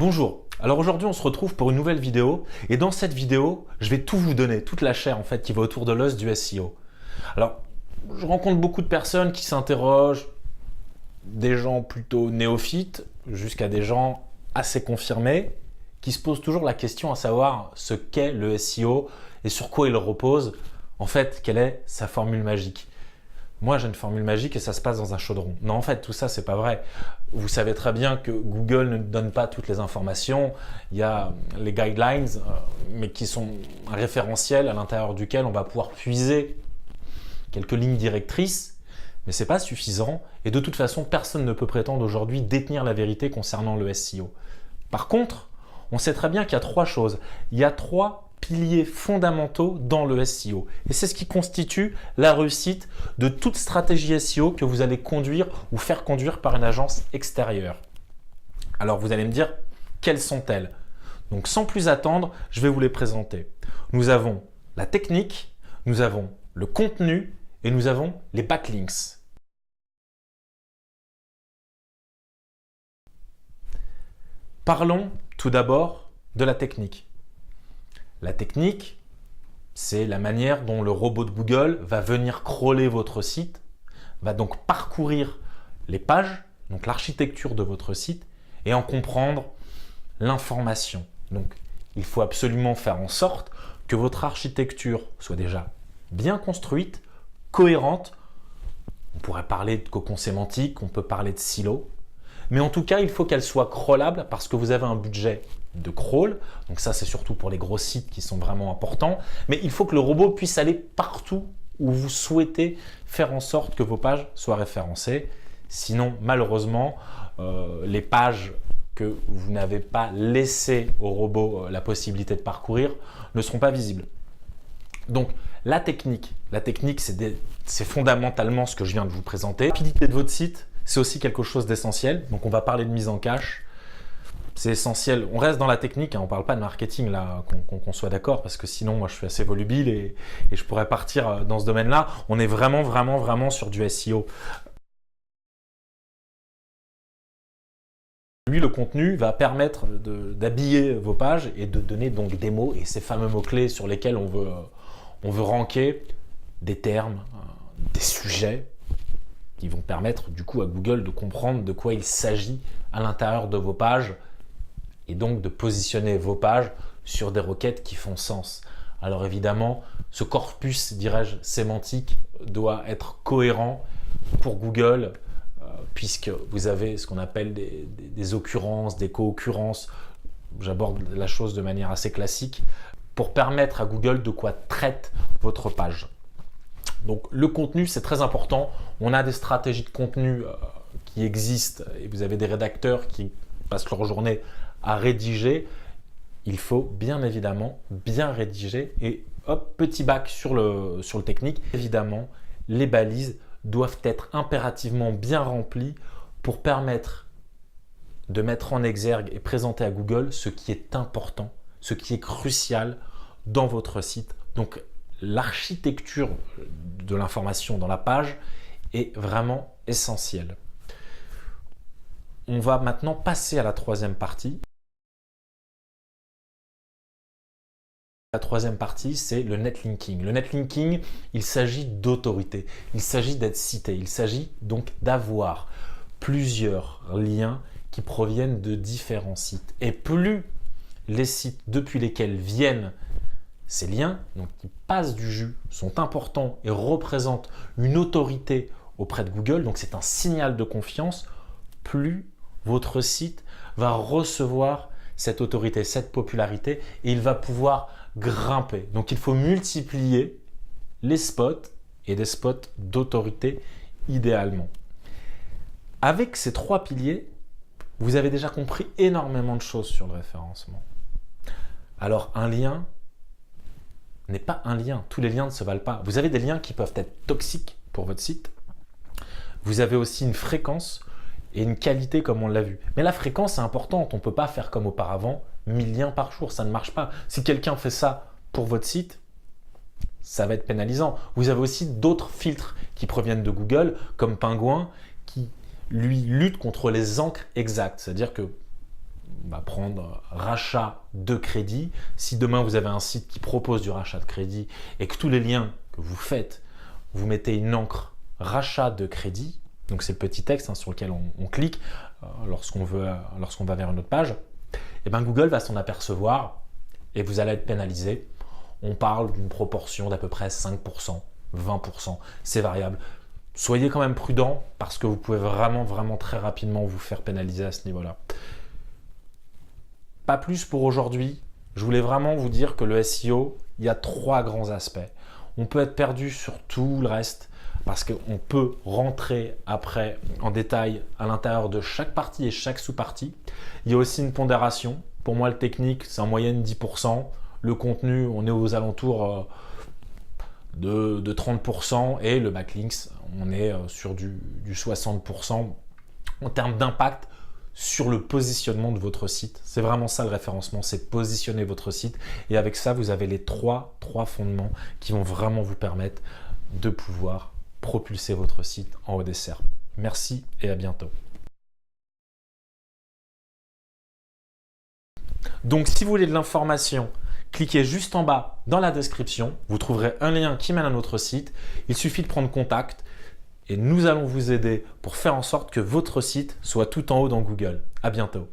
Bonjour, alors aujourd'hui on se retrouve pour une nouvelle vidéo et dans cette vidéo je vais tout vous donner, toute la chair en fait qui va autour de l'os du SEO. Alors je rencontre beaucoup de personnes qui s'interrogent, des gens plutôt néophytes jusqu'à des gens assez confirmés qui se posent toujours la question à savoir ce qu'est le SEO et sur quoi il repose, en fait quelle est sa formule magique. Moi, j'ai une formule magique et ça se passe dans un chaudron. Non, en fait, tout ça, c'est pas vrai. Vous savez très bien que Google ne donne pas toutes les informations. Il y a les guidelines, mais qui sont un référentiel à l'intérieur duquel on va pouvoir puiser quelques lignes directrices, mais c'est pas suffisant. Et de toute façon, personne ne peut prétendre aujourd'hui détenir la vérité concernant le SEO. Par contre, on sait très bien qu'il y a trois choses. Il y a trois piliers fondamentaux dans le SEO. Et c'est ce qui constitue la réussite de toute stratégie SEO que vous allez conduire ou faire conduire par une agence extérieure. Alors vous allez me dire, quelles sont-elles? Donc sans plus attendre, je vais vous les présenter. Nous avons la technique, nous avons le contenu et nous avons les backlinks. Parlons tout d'abord de la technique. La technique, c'est la manière dont le robot de Google va venir crawler votre site, va donc parcourir les pages, donc l'architecture de votre site, et en comprendre l'information. Donc, il faut absolument faire en sorte que votre architecture soit déjà bien construite, cohérente. On pourrait parler de cocon sémantique, on peut parler de silo, mais en tout cas, il faut qu'elle soit crawlable parce que vous avez un budget de crawl. Donc ça, c'est surtout pour les gros sites qui sont vraiment importants. Mais il faut que le robot puisse aller partout où vous souhaitez faire en sorte que vos pages soient référencées. Sinon, malheureusement, les pages que vous n'avez pas laissé au robot la possibilité de parcourir ne seront pas visibles. Donc, la technique, c'est fondamentalement ce que je viens de vous présenter. La rapidité de votre site, c'est aussi quelque chose d'essentiel. Donc, on va parler de mise en cache. C'est essentiel. On reste dans la technique, hein, on ne parle pas de marketing, là, qu'on soit d'accord, parce que sinon, moi, je suis assez volubile et je pourrais partir dans ce domaine-là. On est vraiment sur du SEO. Lui, le contenu va permettre d'habiller vos pages et de donner donc des mots et ces fameux mots-clés sur lesquels on veut ranker des termes, des sujets qui vont permettre du coup à Google de comprendre de quoi il s'agit à l'intérieur de vos pages et donc de positionner vos pages sur des requêtes qui font sens. Alors évidemment, ce corpus, dirais-je, sémantique doit être cohérent pour Google puisque vous avez ce qu'on appelle des occurrences, des co-occurrences. J'aborde la chose de manière assez classique pour permettre à Google de quoi traite votre page. Donc le contenu, c'est très important. On a des stratégies de contenu qui existent et vous avez des rédacteurs qui passent leur journée à rédiger. Il faut bien évidemment bien rédiger et hop, petit bac sur le technique. Évidemment, les balises doivent être impérativement bien remplies pour permettre de mettre en exergue et présenter à Google ce qui est important, ce qui est crucial dans votre site. Donc l'architecture de l'information dans la page est vraiment essentielle. On va maintenant passer à la troisième partie. La troisième partie, c'est le netlinking. Le netlinking, il s'agit d'autorité, il s'agit d'être cité, il s'agit donc d'avoir plusieurs liens qui proviennent de différents sites. Et plus les sites depuis lesquels viennent ces liens, donc qui passent du jus, sont importants et représentent une autorité auprès de Google, donc c'est un signal de confiance, plus votre site va recevoir cette autorité, cette popularité et il va pouvoir grimper. Donc il faut multiplier les spots et des spots d'autorité idéalement. Avec ces trois piliers, vous avez déjà compris énormément de choses sur le référencement. Alors un lien n'est pas un lien. Tous les liens ne se valent pas. Vous avez des liens qui peuvent être toxiques pour votre site. Vous avez aussi une fréquence et une qualité comme on l'a vu. Mais la fréquence est importante. On ne peut pas faire comme auparavant 1000 liens par jour. Ça ne marche pas. Si quelqu'un fait ça pour votre site, ça va être pénalisant. Vous avez aussi d'autres filtres qui proviennent de Google comme Penguin qui lui lutte contre les encres exactes. C'est-à-dire que On va prendre rachat de crédit. Si demain vous avez un site qui propose du rachat de crédit et que tous les liens que vous faites, vous mettez une encre rachat de crédit, donc c'est le petit texte sur lequel on clique lorsqu'on va vers une autre page, et bien Google va s'en apercevoir et vous allez être pénalisé. On parle d'une proportion d'à peu près 5%, 20%, c'est variable. Soyez quand même prudent parce que vous pouvez vraiment très rapidement vous faire pénaliser à ce niveau-là. Pas plus pour aujourd'hui. Je voulais vraiment vous dire que le SEO, il y a 3 grands aspects. On peut être perdu sur tout le reste parce qu'on peut rentrer après en détail à l'intérieur de chaque partie et chaque sous-partie. Il y a aussi une pondération. Pour moi, le technique, c'est en moyenne 10%. Le contenu, on est aux alentours de 30% et le backlinks, on est sur du 60% en termes d'impact sur le positionnement de votre site. C'est vraiment ça le référencement, c'est positionner votre site. Et avec ça, vous avez les trois fondements qui vont vraiment vous permettre de pouvoir propulser votre site en haut des SERP. Merci et à bientôt. Donc, si vous voulez de l'information, cliquez juste en bas dans la description. Vous trouverez un lien qui mène à notre site. Il suffit de prendre contact et nous allons vous aider pour faire en sorte que votre site soit tout en haut dans Google. À bientôt.